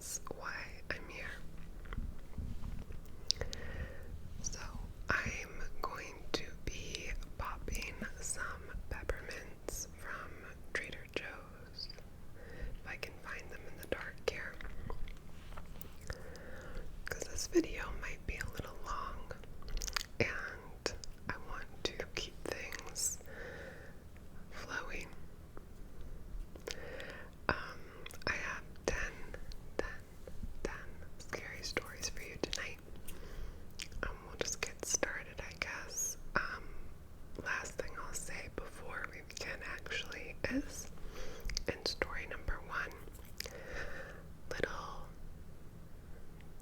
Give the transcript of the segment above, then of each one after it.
that's why I'm here. So I'm going to be popping some peppermints from Trader Joe's, if I can find them in the dark here, because this video might be a little long, and I want to keep things flowing. I have 10 scary stories for you tonight. We'll just get started, I guess. Last thing I'll say before we begin actually is, in story number 1, little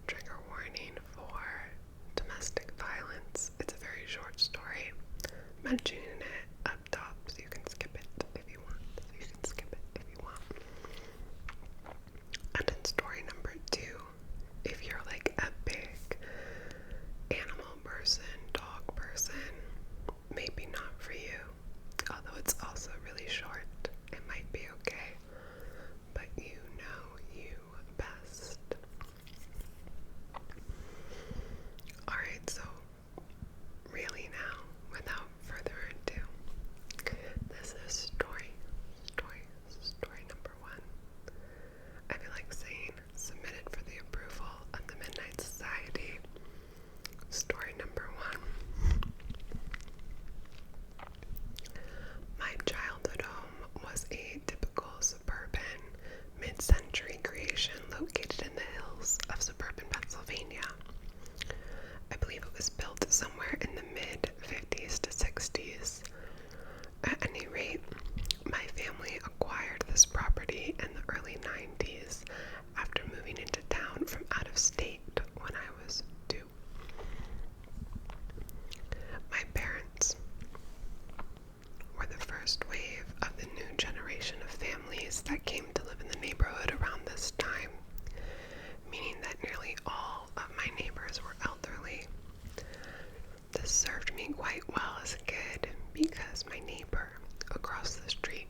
trigger warning for domestic violence. It's a very short story. I'm mentioning it up top so you can skip it if you want. And in story number 2, if you're like a big animal person, dog person, maybe not for you. Although it's also really short, it might be okay. But you know you best. Alright, so really now, without further ado, this is story number 1. I feel like saying submitted for the approval of the Midnight Society. Story number 1. My childhood home was a typical suburban, mid-century creation located in the hills of suburban Pennsylvania. I believe it was built somewhere in the mid-50s to 60s. At any rate, my family acquired this property in the early 90s after moving into town from out of state when I was 2. My parents were the first wave of the new generation of families that came to live in the neighborhood around this time, meaning that nearly all of my neighbors were elderly. This served me quite well as a kid because my neighbor across the street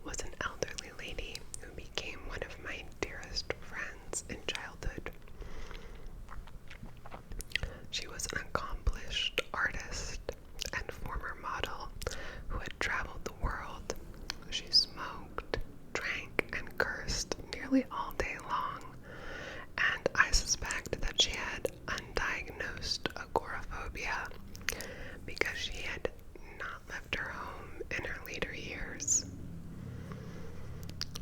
was an elderly lady who became one of my dearest friends in childhood. She was an accomplished artist and former model who had traveled the world. She smoked, drank, and cursed nearly all day long, and I suspect that she had undiagnosed agoraphobia because she had not left her home in her later years.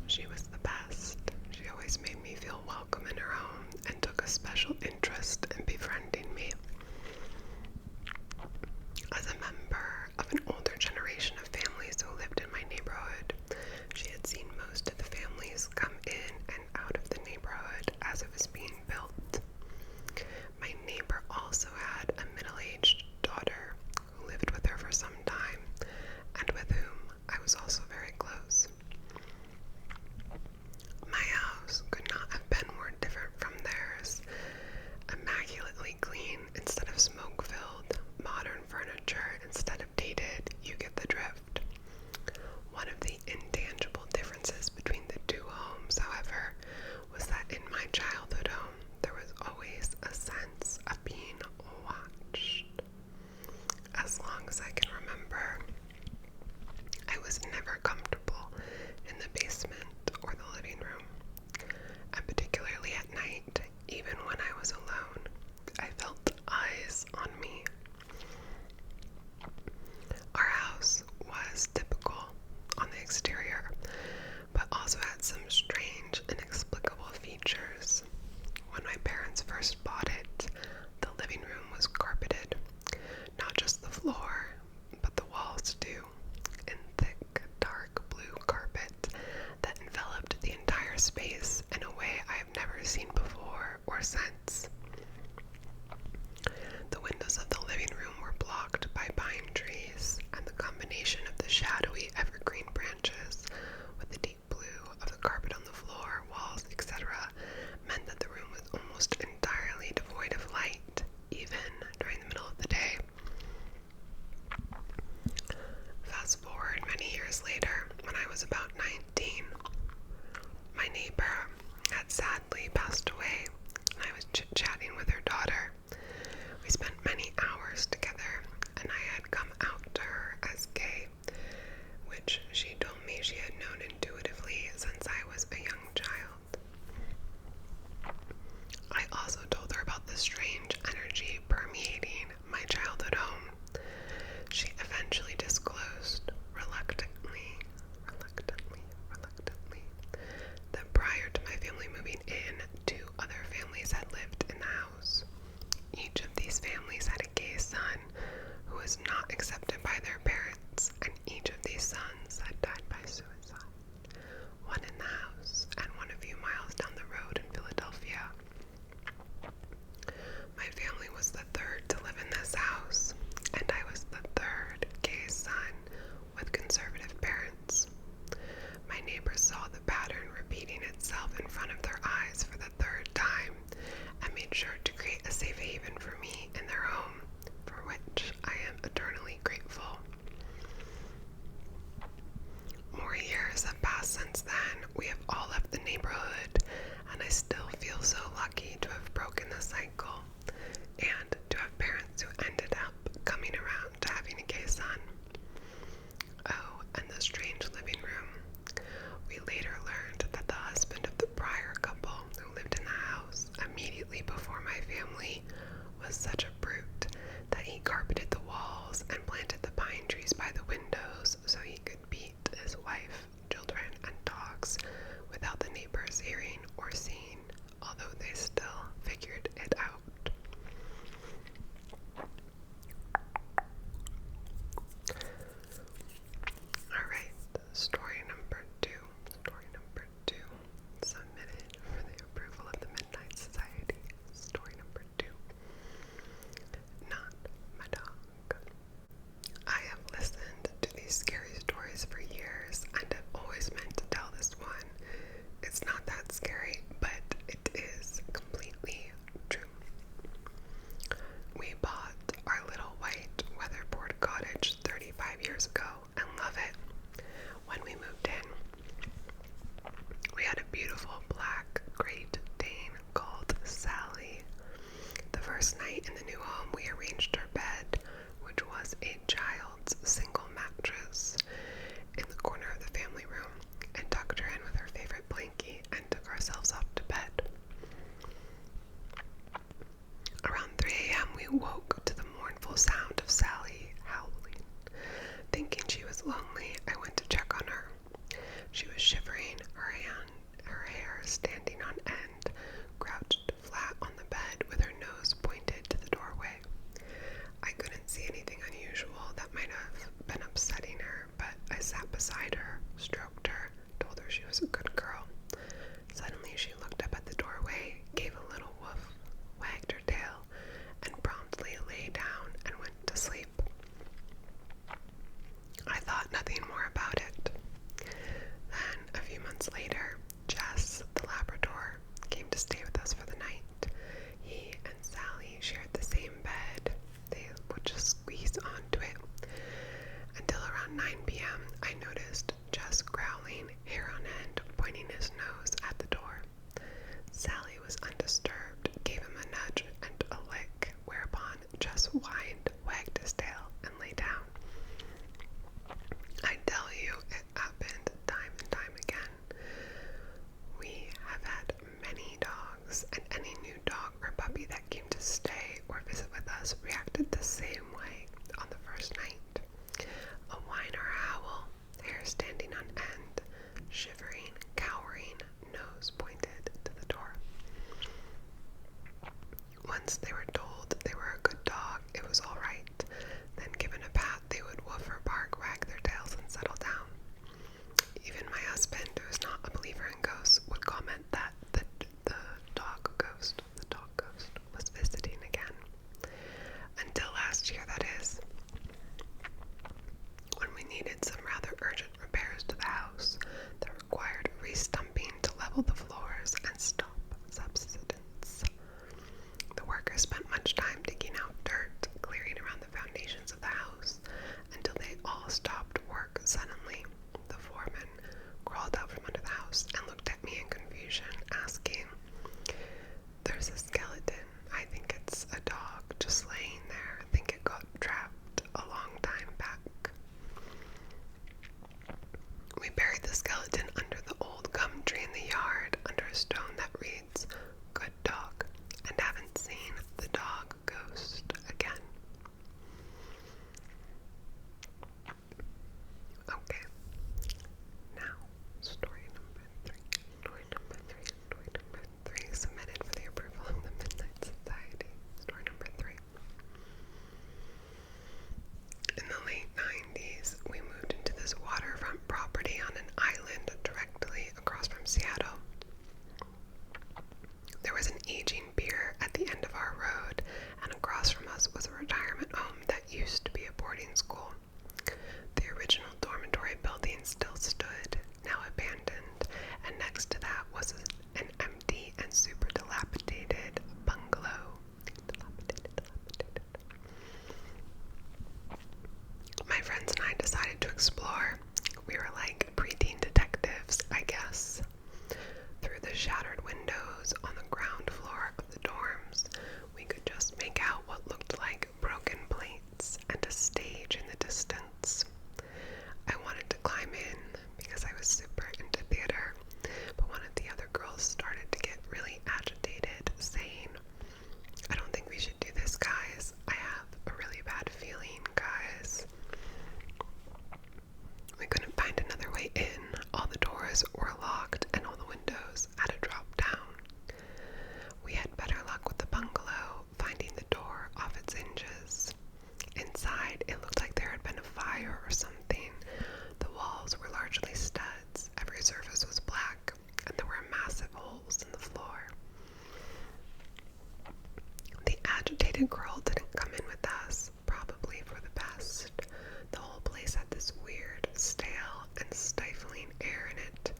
She was the best. She always made me feel welcome in her home and took a special interest in befriending me. As a member of an older generation of families who lived in my neighborhood, she had seen most of the families come in and out of the neighborhood as it was being built. My neighbor also had a middle-aged daughter who lived with her for some time, and with whom I was also very close. My house could not have been more different from theirs. Immaculately clean instead of smoke-filled, modern furniture instead of dated, you get the drift. One of the intangible differences between the two homes, however, was that in my childhood home, there was always a sense of being watched. As long as I can remember, I was never comfortable in the basement or the living room, and particularly at night, even when I was alone, I felt eyes on me. Our house was typical on the exterior, but also had some strange, inexplicable features. chit-chatting with her daughter. We spent many hours together, and I had come out to her as gay, which she told me she had known intuitively since I was a young child. I also told her about the strange energy permeating my childhood home. She eventually disclosed, reluctantly, that prior to my family moving in, 2 other families had lived in the house. Each of these families had a gay son who was not accepted by their parents, and each of these sons had died by suicide. One in the house, and one a few miles down the road in Philadelphia. My family was the 3rd to live in this house, and I was the 3rd gay son with conservative parents. My neighbors saw the pattern repeating itself in front of their eyes for the 3rd time and made sure to create a safe haven for me in their home, for which I am eternally grateful. More years have passed since then. We have all left the neighborhood, and I still feel so lucky to have broken the cycle and to have parents who ended up coming around to having a gay son. Oh, and the strange living room. We later learned that the husband of the prior couple who lived in the house immediately before my family was such a brute that he carpeted the walls and planted the pine trees by the windows so he could beat his wife, children, and dogs without the neighbors hearing or seeing, although they still figured it out. Alright, story number two, submitted for the approval of the Midnight Society. Story number 2, not my dog. I have listened to these scary stories for years and have always meant to tell this one. It's not that scary, but it is completely true. We bought our little white weatherboard cottage 35 years ago and love it. When we moved in, we had a beautiful black Great Dane called Sally. The first night in the new home, we arranged her bed, which was a child's single mattress, in the corner of the family room, and tucked her in with her favorite blankie and took ourselves off to bed. Around 3 a.m. we woke to the mournful sound of Sally howling. Thinking she was lonely, I went to check on her. She was shivering, her hair standing on end, crouched flat on the bed with her nose pointed to the doorway. I couldn't see anything unusual that might have been upsetting her, but I sat beside her, stroked her, told her she was a good girl. Suddenly she looked up at the doorway, gave a little woof, wagged her tail, and promptly lay down and went to sleep. I thought nothing more about it. Then, a few months later, Jess, the Labrador, came to stay with us for the night. He and Sally shared the same bed. They would just squeeze onto it. Until around 9 p.m., I noticed Jess growling, hair on end, pointing his nose at the door. Sally was undisturbed, gave him a nudge and a lick, whereupon Jess whined, wagged his tail, and lay down. I tell you, it happened time and time again. We have had many dogs, and any new dog or puppy that came to stay or visit with us reacted the same way on the first night. A whine or howl, hair standing on end, shivering, cowering, nose pointed to the door. Once they were told they were a good dog, it was all right. Then given a pat, they would woof or bark, wag their tails, and settle down. Even my husband, who is not a believer in ghosts, would comment that the dog ghost was visiting again. Until last year, that is. When we needed some rather urgent repairs to the house that required re-stumping to level the floors and stop subsidence. The workers spent dated girl didn't come in with us, probably for the best. The whole place had this weird, stale, and stifling air in it.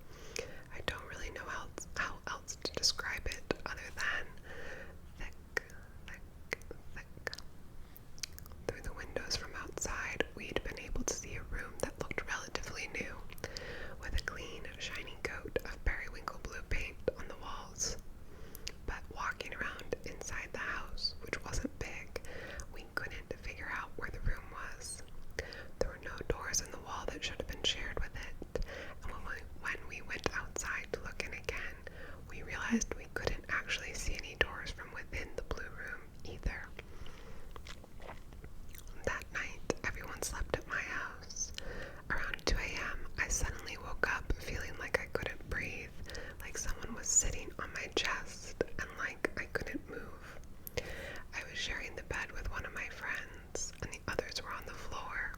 I don't really know how else to describe it other than thick, thick, thick. Through the windows from outside, we'd been able to see a room that looked relatively new, with a clean, shiny coat of periwinkle blue paint on the walls. But walking around inside the house, which wasn't big, we couldn't figure out where the room was. There were no doors in the wall that should have been shared with it, and when we went outside to look in again, we realized we couldn't actually see any doors from within the blue room either. That night, everyone slept at my house. Around 2 a.m., I suddenly woke up feeling like I couldn't breathe, like someone was sitting on my chest, and like I couldn't move. I was sharing the bed with one of my friends, and the others were on the floor.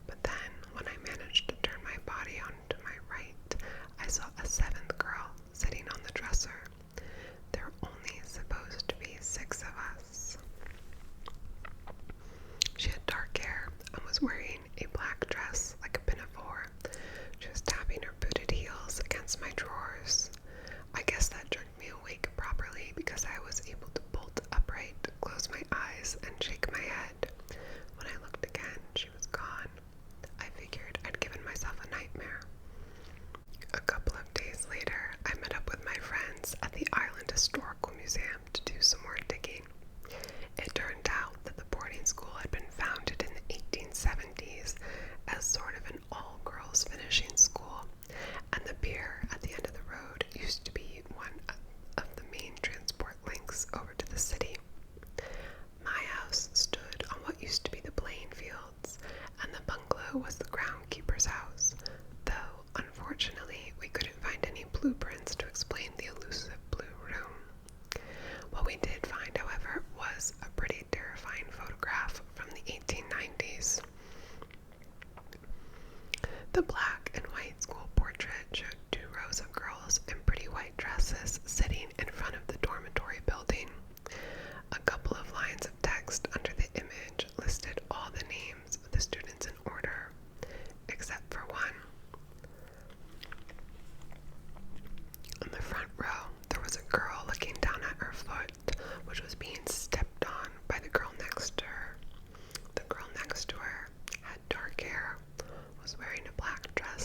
But then, when I managed to turn my body onto my right, I saw a seventh girl sitting on the dresser. There were only supposed to be 6 of us. She had dark hair and was wearing a black dress like a pinafore. She was tapping her booted heels against my drawers. I guess that jerked me awake properly because I was able to bolt upright, close my eyes, and shake my head. When I looked again, she was gone. I figured I'd given myself a nightmare. A couple of days later, I met up with my friends at the Island Historical Museum to do some more digging. It turned out that the boarding school had been founded in the 1870s as sort of an all-girls finishing school, and the pier at the end of the road used to be one of the main transport links over to the city. My house stood on what used to be the playing fields, and the bungalow was the groundkeeper's house, though unfortunately we couldn't find any blueprints to explain the elusive blue room. What we did find, however, was a pretty terrifying photograph from the 1890s. The black and white school portrait showed 2 rows of girls in pretty white dresses sitting in front of the dormitory building. A couple of lines of text under the image listed all the names of the students in order, except for one. In the front row, there was a girl looking down at her foot, which was being stepped on by the girl next to her. The girl next to her had dark hair, was wearing a black dress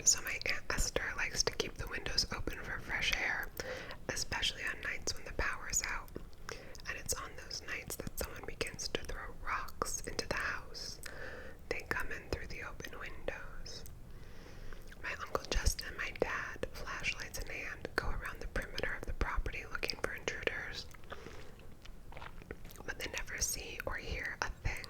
so my Aunt Esther likes to keep the windows open for fresh air, especially on nights when the power's out. And it's on those nights that someone begins to throw rocks into the house. They come in through the open windows. My Uncle Justin and my dad, flashlights in hand, go around the perimeter of the property looking for intruders. But they never see or hear a thing.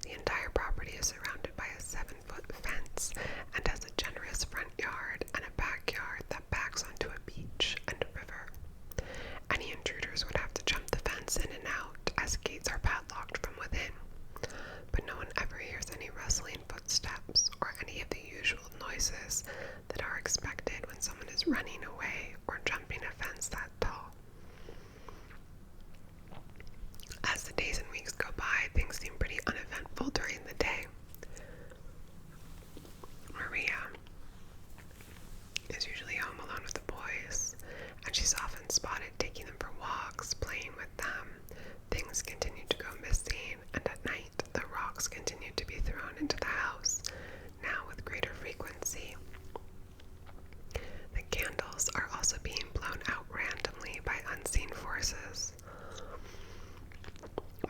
The entire property is surrounded by a 7-foot fence and has a generous front yard and a backyard that backs onto a beach and a river. Any intruders would have to jump the fence in and out, as gates are padlocked from within. But no one ever hears any rustling footsteps or any of the usual noises that are expected when someone is running away or jumping a fence that tall. As the days and weeks go by, things seem pretty uneventful during the day. Maria is usually home alone with the boys, and she's often spotted taking them for walks, playing with them. Things continue to go missing, and at night, the rocks continue to be thrown into the house, now with greater frequency. The candles are also being blown out randomly by unseen forces.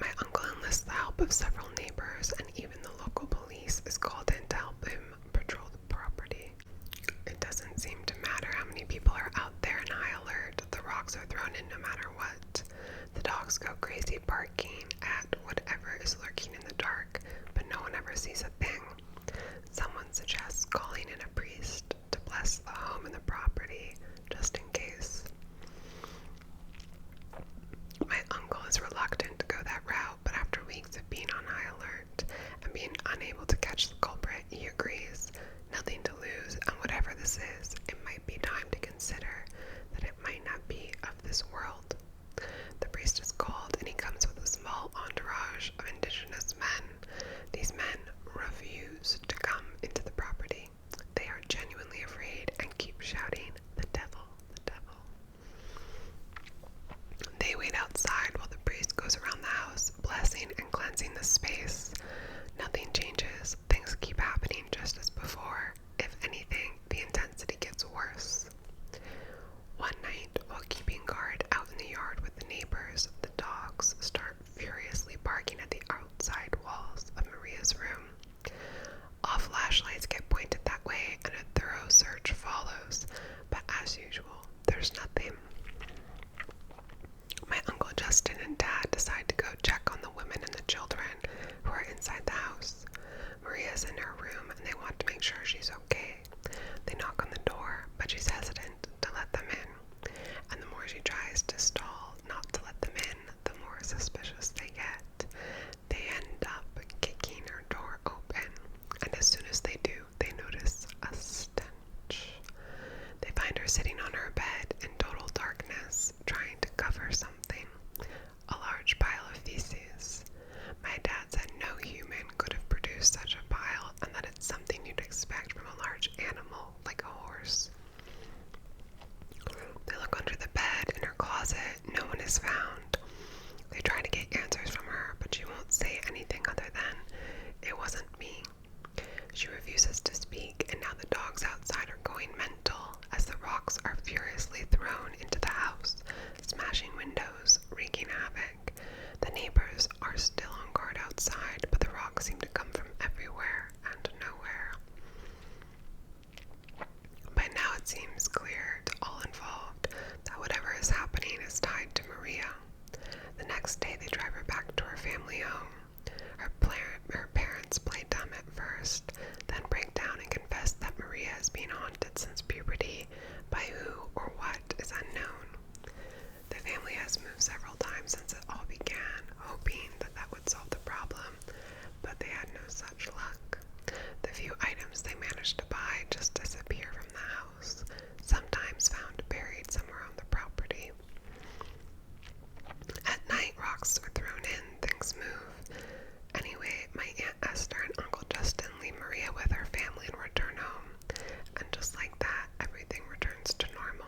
My uncle enlists the help of several neighbors, and even the local police is called in to help him patrol the property. It doesn't seem to matter how many people are out there in high alert. The rocks are thrown in no matter what. The dogs go crazy barking at whatever is lurking in the dark, but no one ever sees a thing. Someone suggests calling in a priest to bless the home and the property, just in case. My uncle is reluctant to go that route, but after weeks of being on high alert and being unable to catch the culprit, he agrees. Nothing to lose, and whatever this is, it might be time to consider that it might not be of this world. The priest is called, and he comes with a small entourage of indigenous men. These men refuse to come into the property. They are genuinely afraid and keep shouting, "The devil, the devil." They wait outside while the priest goes around the house, blessing and cleansing the space. Nothing changes. Things keep happening just as before. If anything, the intensity gets worse. One night, while keeping guard out in the yard with the neighbors, the dogs start furiously barking at the outside walls of Maria's room. All flashlights get pointed that way, and a thorough search follows, but as usual, there's nothing. My Uncle Justin and Dad decide to go check on the women and the children who are inside the house. Maria's in her room, and they want to make sure she's okay. They knock on the door, but she's hesitant to let them in, and the more she tries to stall not to let them in, the more suspicious they get. They end up kicking her door open, and as soon as they do, they notice a stench. They find her sitting on her bed in total darkness, trying to cover something, a large pile of feces. My dad said no human could have produced such a pile, and that it's something you'd expect from a large animal like a horse. They look under the bed, in her closet. No one is found. They try to get answers from her, but she won't say anything other than, "It wasn't me." She refuses to speak, and now the dogs outside are going mental as the rocks are furiously thrown into the house, smashing windows, wreaking havoc. The neighbors are still on guard outside, but the rocks seem to come from everywhere and nowhere. By now it seems clear to all involved that whatever is happening is tied to Maria. The next day they drive her back to her family home. Her parents play dumb at first, then break down and confess that Maria has been haunted since puberty, by who or what is unknown. The family has moved several times since it all began, hoping that that would solve the problem, but they had no such luck. The few items they managed to buy just disappear from the house, sometimes found buried somewhere on the property. At night, rocks are thrown in, things move. Anyway, my Aunt Esther and Uncle Justin leave Maria with her family and return home. And just like that, everything returns to normal.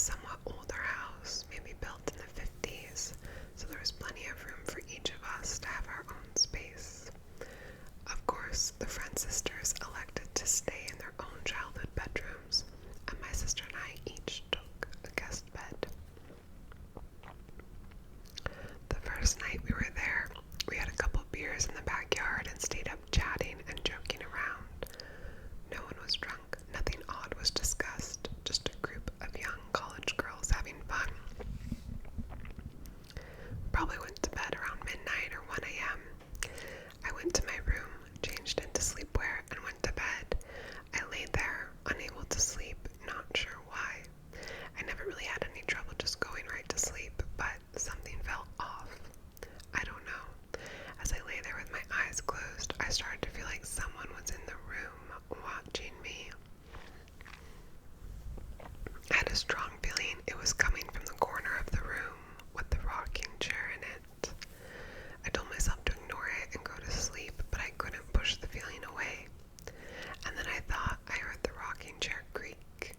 somewhat older house, maybe built in the 50s, so there was plenty of room for each of us to have our own space. Of course, the friend sisters elected to stay in their own childhood bedrooms, and my sister and I each took a guest bed. The first night we were there, we had a couple beers in the backyard and stayed up chatting and joking around. No one was drunk, nothing odd was discussed, just a group of young college girls having fun. Probably went to bed around midnight or 1 a.m. I went to my room, changed into sleepwear, and went to bed. I lay there, unable to sleep, not sure why. I never really had any trouble just going right to sleep, but something felt off. I don't know. As I lay there with my eyes closed, I started to feel like someone was in the room watching me. I had a strong feeling it was coming from the corner of the room with the rocking chair in it. I told myself to ignore it and go to sleep, but I couldn't push the feeling away. And then I thought I heard the rocking chair creak.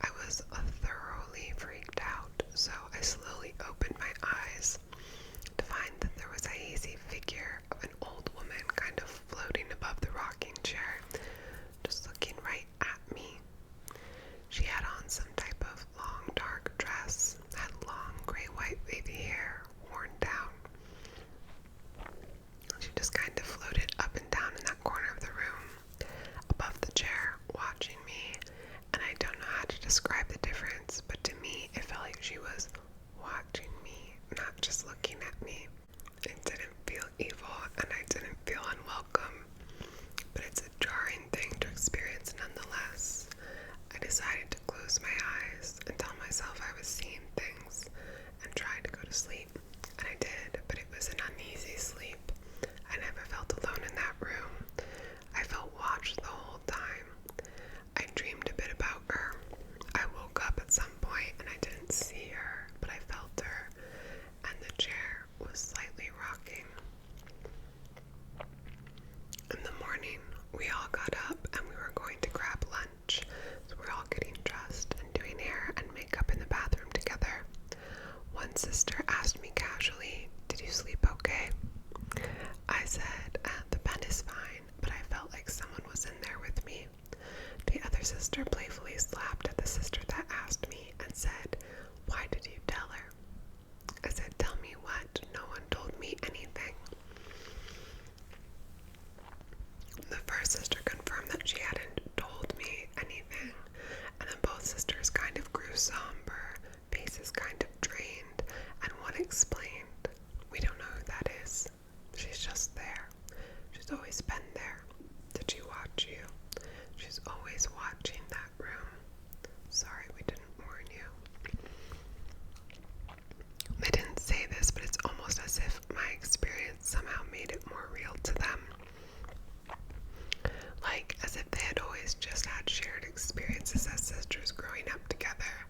I was thoroughly freaked out, so I slowly opened my eyes to find that there was a hazy figure of an old woman kind of floating above the rocking chair, just looking right at me. She had on some type of long dark dress, had long gray-white wavy hair worn down. She just kind of floated up and down in that corner of the room, above the chair, watching me, and I don't know how to describe the difference, but to me it felt like she was watching me, not just looking at me. It didn't feel evil, and I didn't feel unwelcome, but it's a jarring thing to experience nonetheless. I decided to close my eyes and tell myself I was seeing things and tried to go to sleep, and I did, but it was an uneasy sleep. I never felt alone in that room. I felt watched the whole time. I dreamed a bit about her. I woke up at some point and I didn't see her, but I felt her, and the chair was slightly rocking. In the morning, we all got up and we were going to grab lunch, so we're all getting dressed and doing hair and makeup in the bathroom together. One sister asked me casually, "Did you sleep okay?" I said, "The bed is fine," but I felt like someone was in there with me. The other sister playfully slapped at the sister that asked me and said, "Why did you tell her?" I said, "Tell me what? No one told me anything." The first sister confirmed that she hadn't told me anything, and then both sisters kind of grew somber, faces kind of drained, and one explained, "We don't know who that is. She's just there. She's always been there. Did she watch you? She's always watching that room. Sorry we didn't warn you." They didn't say this, but it's almost as if my experience somehow made it more real to them. Like as if they had always just had shared experiences as sisters growing up together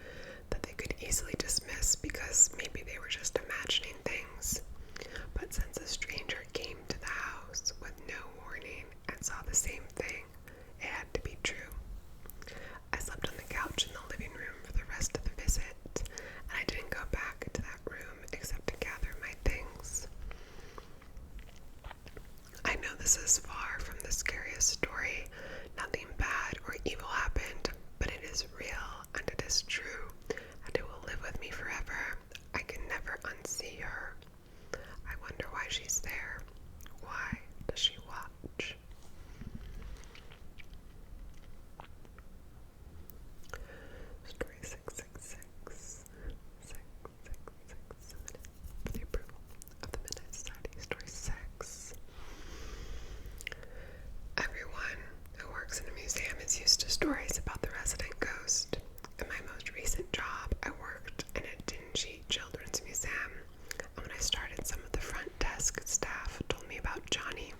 that they could easily dismiss because maybe they were just imagining things. But since a stranger came to the house with no warning and saw the same thing, it had to be true. I slept on the couch in the living room for the rest of the visit, and I didn't go back to that room except to gather my things. I know this is far from the scariest story. Nothing bad or evil happened, but it is real and it is true, and it will live with me forever. I can never unsee her. I wonder why she's there. Why does she watch? Story 666. 666. For the approval of the Midnight Society. Story 6. Everyone who works in a museum is used to stories about the resident ghost. In my most recent job, I worked in a dingy children's museum, and when I started, some of the front desk staff told me about Johnny.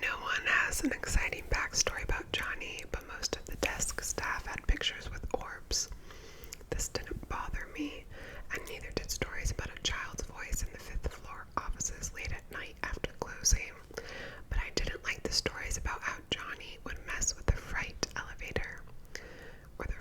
No one has an exciting backstory about Johnny, but most of the desk staff had pictures with orbs. This didn't bother me, and neither did stories about a child's voice in the 5th floor offices late at night after closing. But I didn't like the stories about how Johnny would mess with the fright elevator, or the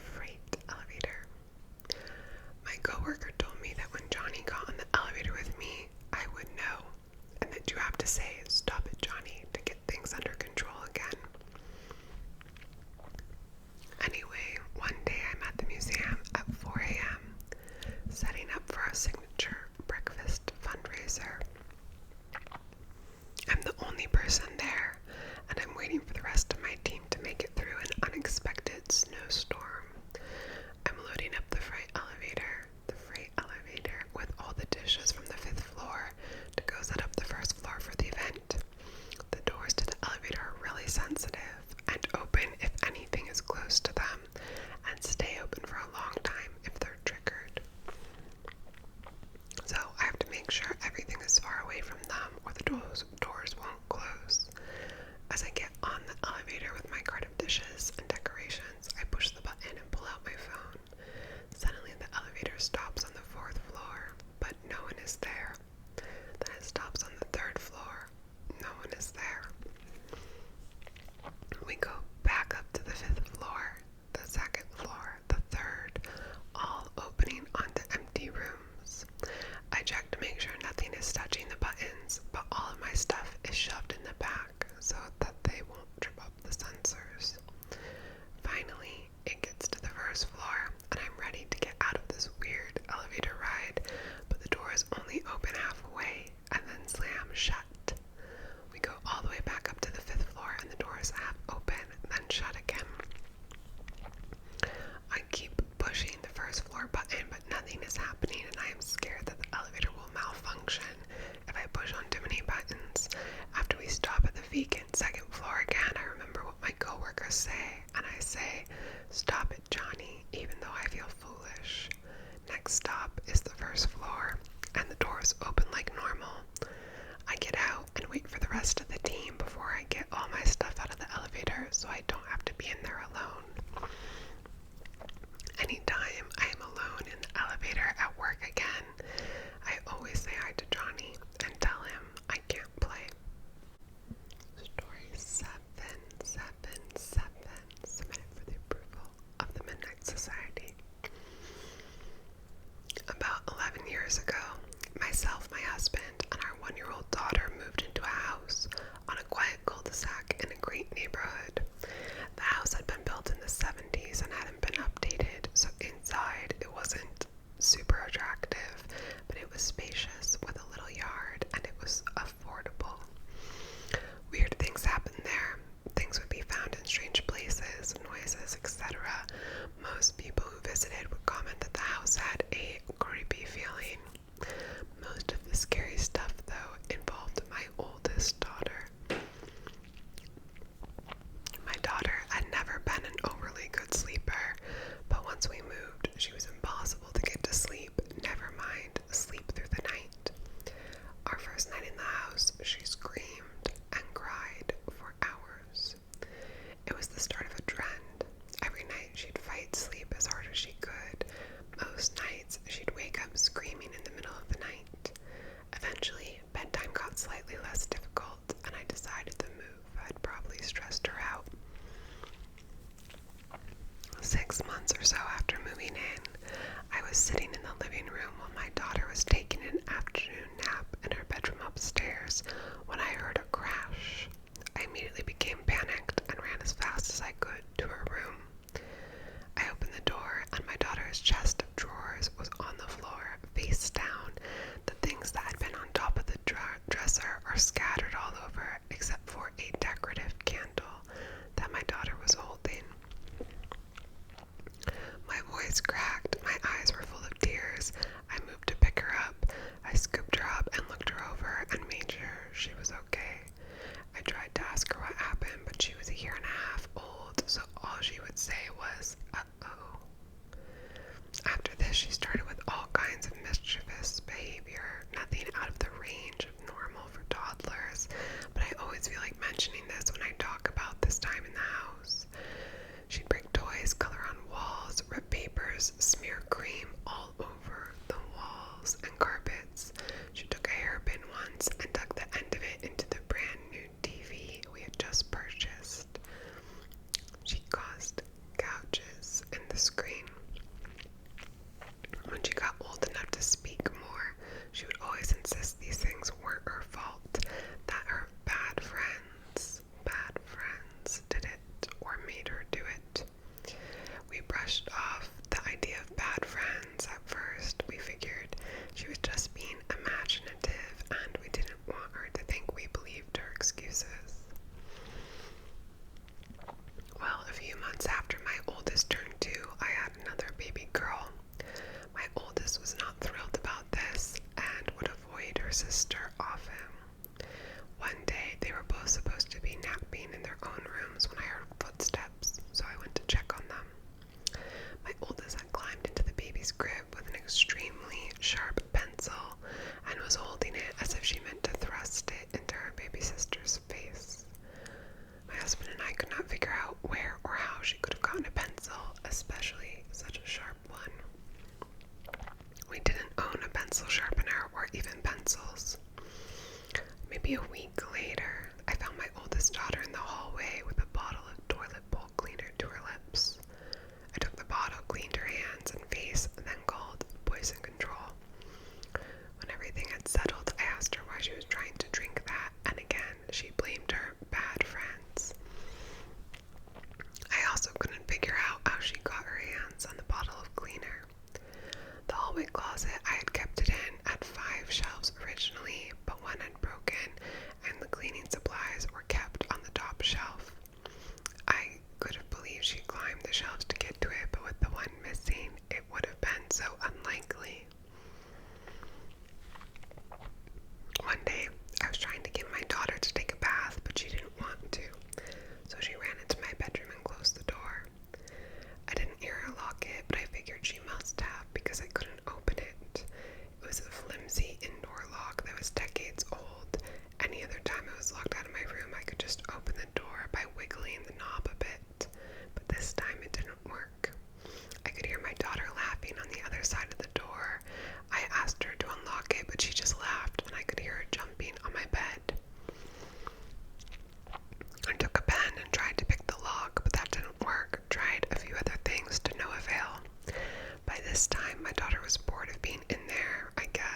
years ago, myself, my husband, and our 1-year-old daughter moved into a house on a quiet cul-de-sac in a great neighborhood. The house had been built in the 70s and hadn't been updated, so inside it wasn't super attractive, but it was spacious with a little yard and it was affordable. Weird things happened there. Things would be found in strange places, noises, etc. Most people who visited would comment that the house had a creepy feeling. Most of the scary stuff, though, involved my oldest daughter. My daughter had never been an overly good sleeper, but once we moved, she was impossible to get to sleep, never mind sleep through the night. Our first night in the house, she screamed and cried for hours. It was the start of a trend. Every night she'd fight sleep as hard as she could. Most nights she'd wake up screaming in the middle of the night. Eventually, bedtime got slightly less difficult, and I decided the move had probably stressed her out. 6 months or so after moving in, I was sitting in the living room while my daughter was taking an afternoon nap in her bedroom upstairs when I heard a crash. I immediately became panicked and ran as fast as I could to her room. I opened the door and my daughter's chest of drawers was on the floor, face down. The things that had been on top of the dresser are scattered all over except for a decorative candle that my daughter was holding. My voice cracked, my eyes were full of tears. I moved to pick her up. I scooped her up and looked her over and made sure she was okay. I tried to ask her what happened, but she was 1.5 years old, so all she would say was, "Uh-oh." After this, she started with all kinds of mischievous behavior, nothing out of the range of normal for toddlers, but I always feel like mentioning this when I talk about this time in the house. She'd break toys, color on walls, rip papers, smear cream all over the walls and carpets. She took a hairpin once and dug the end of it into the brand new TV we had just purchased. She caused gouges in the screen. When she got old enough to speak more, she would always insist these things weren't her fault, that her bad friends did it or made her do it. We brushed off the idea of bad friends at first. We figured she was just being imaginative and we didn't want her to think we believed her excuses. Well, a few months after my oldest turned 2, I had another baby girl. My oldest was not thrilled about this and would avoid her sister often. One day, they were both supposed to be napping in their own rooms when I heard footsteps, so I went to check on them. My oldest had climbed into the baby's crib with an extremely sharp pencil and was holding it as if she meant to thrust it into her baby sister's face. My husband and I could not figure out where or how she could have gotten a pencil, especially such a sharp one. We didn't own a pencil sharpener or even pencils. Maybe a week later, I found my oldest daughter in the hallway with a bottle of toilet bowl cleaner to her lips. I took the bottle, cleaned her hands and face, and then called poison control. When everything had settled, I asked her why she was trying to drink that, and again, she blamed her bad friends. I also couldn't figure out how she got her hands on the bottle of cleaner. The hallway closet, I had kept it in at 5 shelves originally, but one had broken and the cleaning supplies were kept on the top shelf. I could have believed she climbed the shelves to get to it, but with the one missing, it would have been so unlikely. One day, I was trying to get my daughter to take a bath, but she didn't want to, so she ran into my bedroom and closed the door. I didn't hear her lock it, but I figured she must have because I couldn't open it. It was a flimsy indoor lock that was decades old. Any other time I was locked out of my room, I could just open the door by wiggling the knob a bit, but this time it didn't work. I could hear my daughter laughing on the other side of the door. I asked her to unlock it, but she just laughed, and I could hear her jumping on my bed. I took a pen and tried to pick the lock, but that didn't work. Tried a few other things to no avail. By this time, my daughter was bored of being in there, I guess.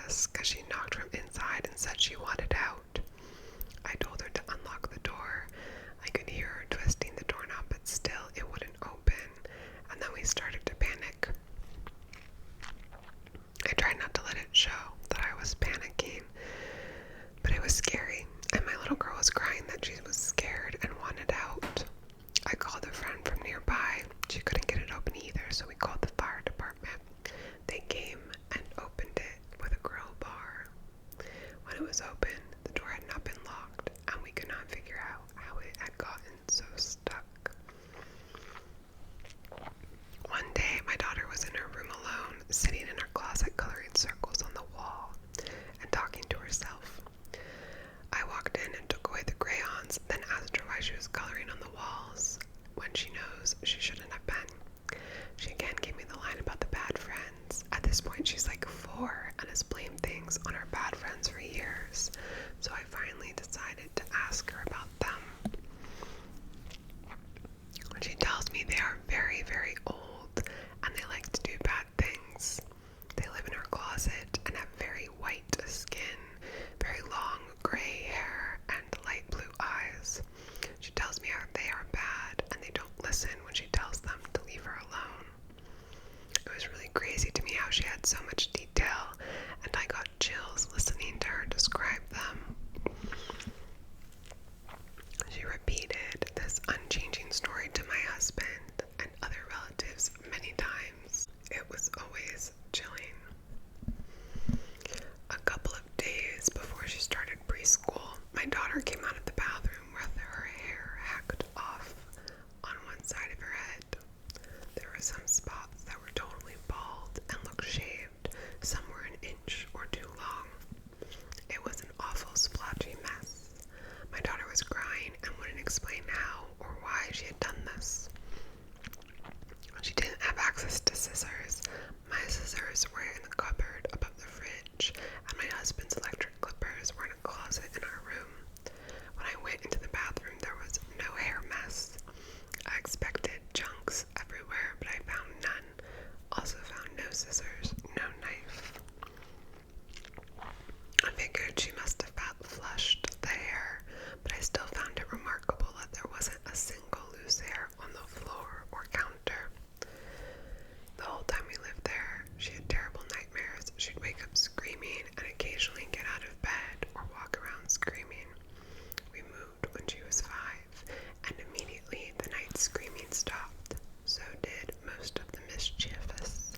had so much detail, and I got chills listening to her describe them. She repeated this unchanging story to my husband and other relatives many times. It was always chilling. A couple of days before she started preschool, my daughter came out of the bathroom with her hair hacked off on one side of her head. There were some spots that were totally bald and looked shaved. Some were an inch or two long. It was an awful splotchy mess. My daughter was crying and wouldn't explain how or why she had done this. She didn't have access to scissors. My scissors were in the cupboard above the fridge, and my husband's electric clippers were in a closet in our room. When I went into the bathroom, there was no hair mess. I expected chunks everywhere, but I found none. Also found no scissors, no knife. I figured she must have flushed the hair, but I still found it remarkable that there wasn't a single loose hair on the floor or counter. The whole time we lived there, she had terrible nightmares. She'd wake up screaming and occasionally get out of bed or walk around screaming. We moved when she was 5, and immediately the night screaming stopped. So did most of the mischievous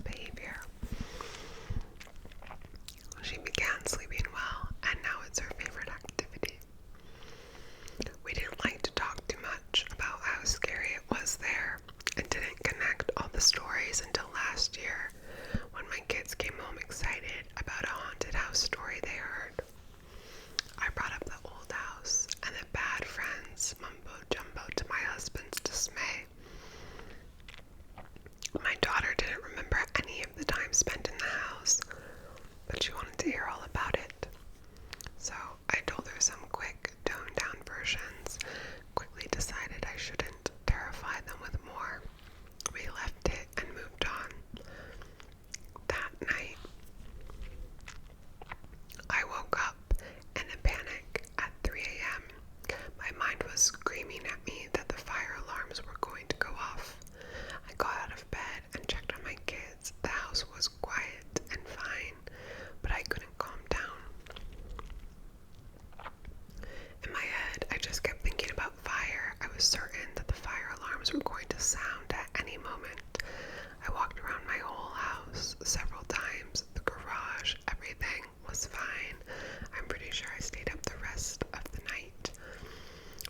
behavior. She began sleeping well, and now it's her favorite activity. We didn't like to talk too much about how scary it was there, and didn't connect all the stories until last year, when my kids came home excited about a haunted house story they heard. I brought up the old house and the bad friends mumbo jumbo to my husband's dismay. My daughter didn't remember any of the time spent in the house, but she wanted to hear all about it. So I told her some quick, toned-down versions, quickly decided I shouldn't terrify them with more. We left it and moved on. That night, I woke up in a panic at 3 a.m. My mind was screaming at me that the fire alarms were going to go off. I got out of bed and checked on my kids. The house was quiet and fine, but I couldn't calm down. In my head, I just kept thinking about fire. I was certain that the fire alarms were going to sound at any moment. I walked around my whole house several times. The garage, everything was fine. I'm pretty sure I stayed up the rest of the night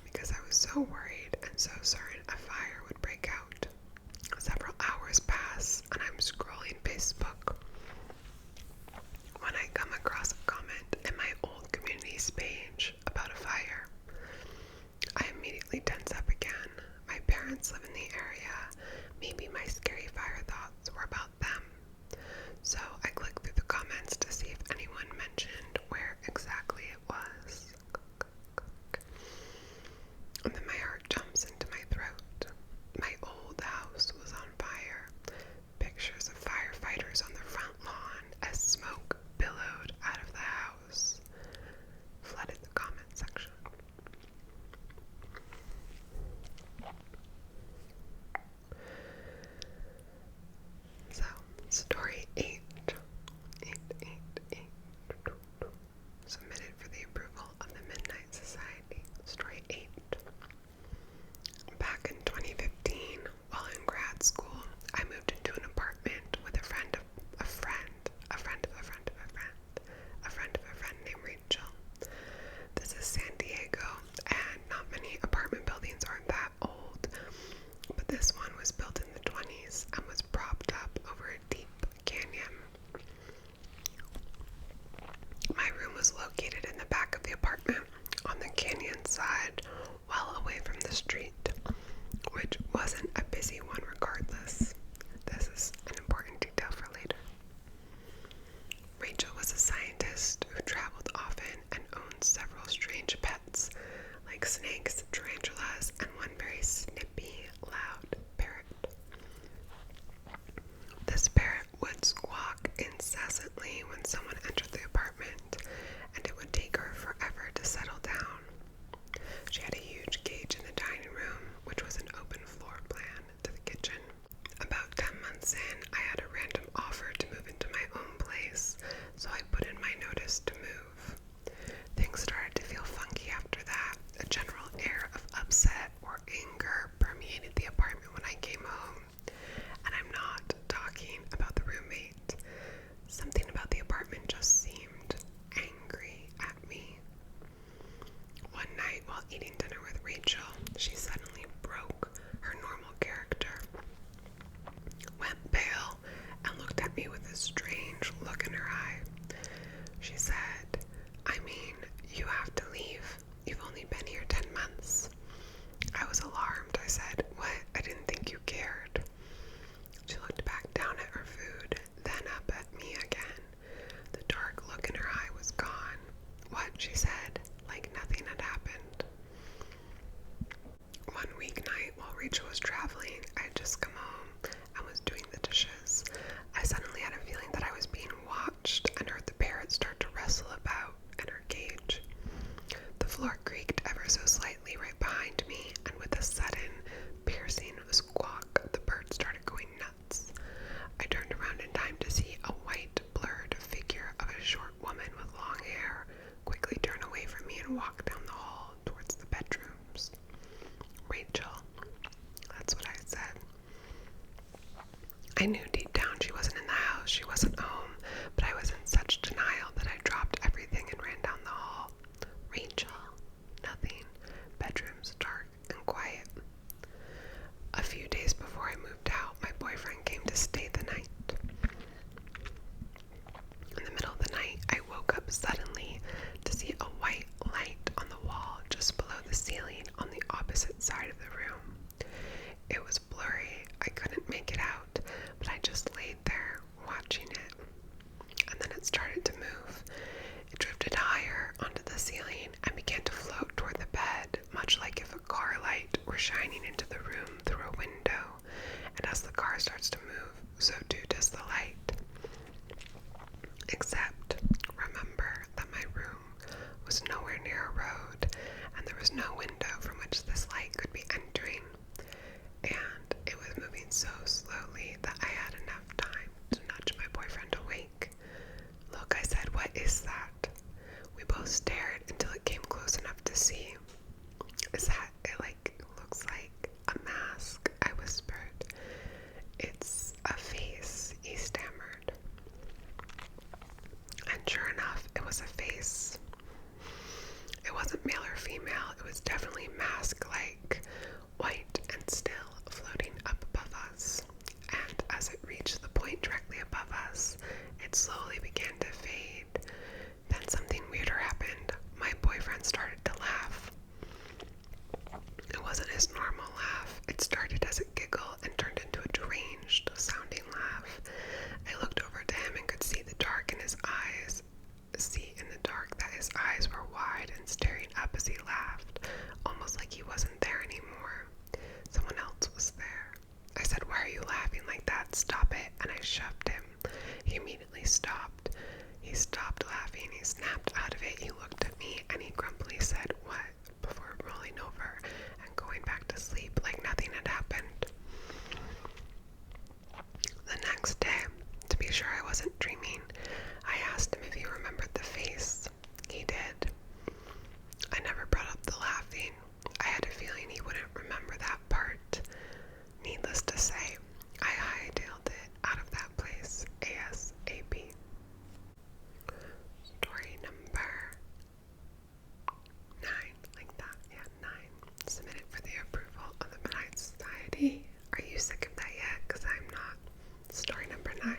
because I was so worried and so certain a fire would break out. Several hours pass and I'm scrolling Facebook when I come across a comment in my old communities page about a fire. I immediately tense up again. My parents live in the area. Maybe my scary fire thoughts were about them. So I click through the comments to see if anyone mentioned where exactly it was. And then my heart jumps into my throat. My old house was on fire. Pictures of firefighters on the front lawn as smoke billowed out of the house flooded the comment section. So, story 8. Submitted for the approval of the Midnight Society. Story 8. Back in 2015, while in grad school, I moved into an apartment with a friend named Rachel. This is San Diego, and not many apartment buildings are that old, but this one was built in the 20s and was propped up over a deep canyon. My room was located in the back of the apartment on the canyon side, well away from the street, which wasn't a busy one regardless. This is an important detail for later. Rachel was a scientist who traveled often and owned several strange pets, like snakes, tarantulas, and one very snippy, loud parrot. This parrot would squawk incessantly when someone entered the apartment, and it would take her forever to settle down. She had a huge cage in the dining room, which was an open floor plan to the kitchen. I knew deep down she wasn't in the house, she wasn't home, but I was in such denial that I dropped everything and ran down the hall. Rachel. Nothing. Bedrooms dark and quiet. A few days before I moved out, my boyfriend came to stay the night. In the middle of the night, I woke up suddenly to see a white light on the wall just below the ceiling on the opposite side of the room. It was blurry. I couldn't make it out, but I just laid there watching it. And then it started to move. It drifted higher onto the ceiling and began to float toward the bed, much like if a car light were shining into the room through a window. And as the car starts to move, so too does the light. Except, remember that my room was nowhere near a road, and there was no window from which this light could be entering. And it was moving so slowly that I had enough time to nudge my boyfriend awake. Look, I said, what is that? We both stared until it came close enough to see. Is that it? Looks like a mask, I whispered. It's a face, he stammered. And sure enough, it was a face. It wasn't male or female, it was definitely mask-like, white and still, floating up above us. And as it reached the point directly above us, it slowly began to fade. Then something weirder happened. My boyfriend started to laugh. It wasn't his normal laugh. It started as a giggle and turned into a deranged sounding laugh. I looked over to him and could see in the dark that his eyes were wide and staring up as he laughed, almost like he wasn't there anymore. Someone else was there. I said, "Why are you laughing like that? Stop it." And I shoved him. He immediately stopped. He stopped laughing. He snapped out of it. He looked at me and he grumpily said, "What?" before rolling over and going back to sleep like nothing had happened. The next day, to be sure I wasn't dreaming, I asked him if he remembered the face. He did. I never brought up the laughing. I had a feeling he wouldn't remember that part. Needless to say, I hightailed it out of that place ASAP. Story number 9, like that, yeah, 9. Submitted for the approval of the Midnight Society. Are you sick of that yet? Because I'm not. Story number 9.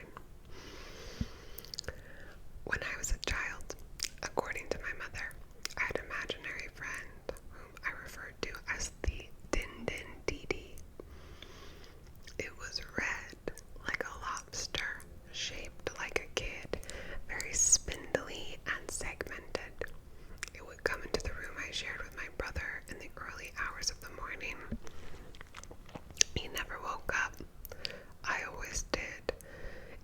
When I was a child, according to my mother, I had an imaginary friend whom I referred to as the Din Din Dee. It was red, like a lobster, shaped like a kid, very spindly and segmented. It would come into the room I shared with my brother in the early hours of the morning. He never woke up. I always did.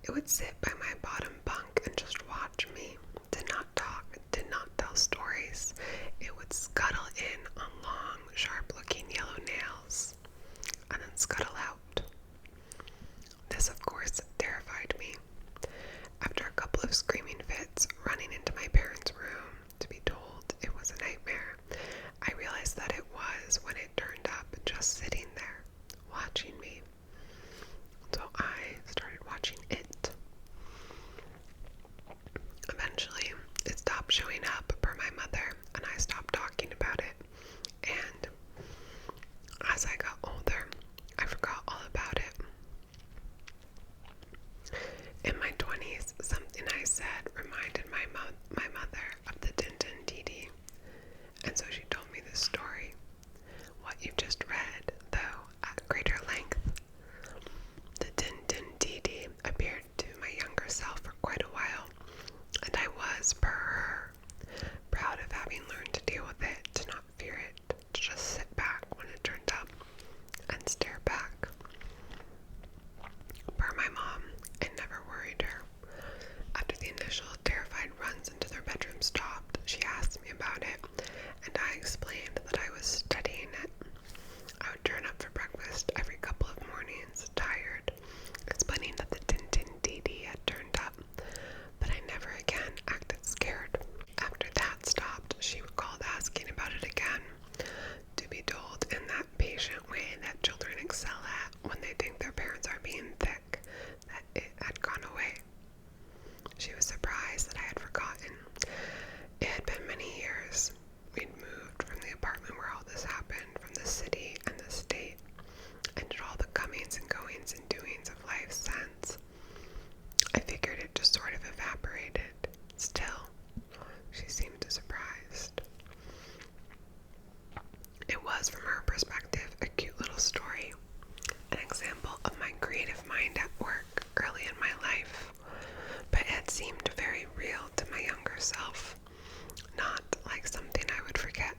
It would sit by my bottom bunk and just watch me. Did not talk, did not tell stories. It would scuttle in on long, sharp-looking yellow nails, and then scuttle out. This, of course, terrified me. After a couple of screaming fits, running into my parents' room to be told it was a nightmare, I realized that it was when it turned up just sitting there, watching me. So I started watching it. Eventually, it stopped showing up per my mother, and I stopped talking about it. And as I got older, I forgot all about it. In my 20s, something I said reminded my mother of the Din Din Dee, and so she told me this story. What you've just read, though, at greater length. The Din Din Dee appeared to my younger self for quite a while, and I was, per her, proud of having learned to deal with it, to not fear it, to just sit back when it turned up and stare back. Per my mom, it never worried her. After the initial terrified runs into their bedroom stopped, she asked me about it, and I explained that I was studying it. I would was, from her perspective, a cute little story, an example of my creative mind at work early in my life, but it seemed very real to my younger self, not like something I would forget.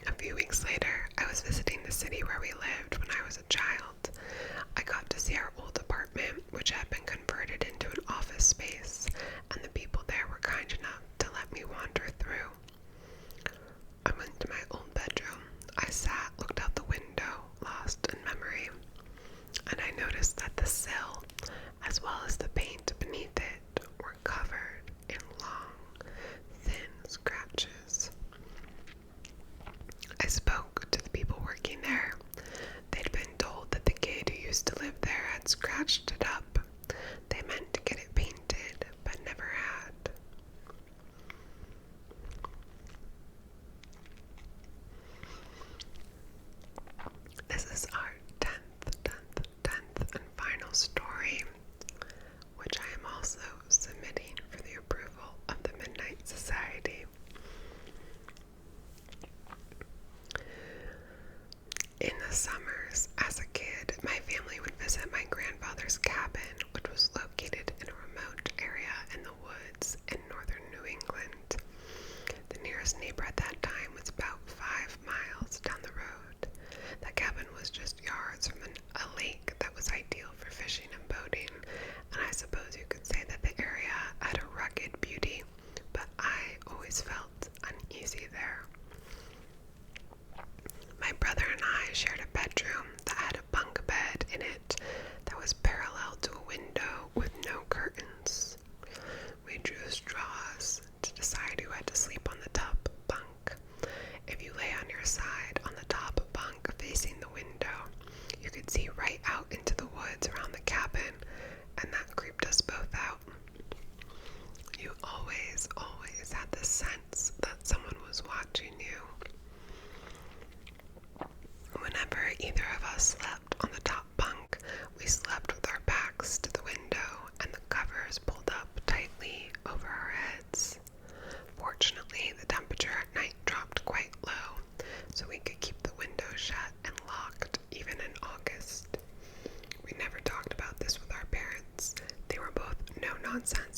A few weeks later, I was visiting the city where we lived when I was a child. I got to see our old apartment, which had been converted into an office space, and the people there were kind enough to let me wander through. I went to my old bedroom. I sat, looked out the window, lost in memory, and I noticed that the sill, as well as the paint beneath it, were covered in long, thin scratches. I spoke to the people working there. They'd been told that the kid who used to live there had scratched it up. They meant to get it painted, but never had. This is our 10th and final story, which I am also submitting for the approval of the Midnight Society. In the summers, as a kid, my family would visit my grandfather's cabin, which was located in a remote area in the woods in northern New England. The nearest neighbor at that time was about 5 miles down the road. The cabin was just yards from a lake that was ideal for fishing and boating, and I suppose you could say that the area had a rugged beauty, but I always felt uneasy there. My brother and I shared a bedroom that had a bunk bed in it that was parallel to a window with no curtains. We drew straws to decide who had to sleep on the top bunk. If you lay on your side on the top bunk facing the window, you could see right out into the woods around the cabin, and that creeped us both out. You always had the sense that someone was watching you. Whenever either of us slept on the top bunk, we slept with our backs to the window and the covers pulled up tightly over our heads. Fortunately, the temperature at night dropped quite low, so we could keep the window shut and locked even in August. We never talked about this with our parents. They were both no-nonsense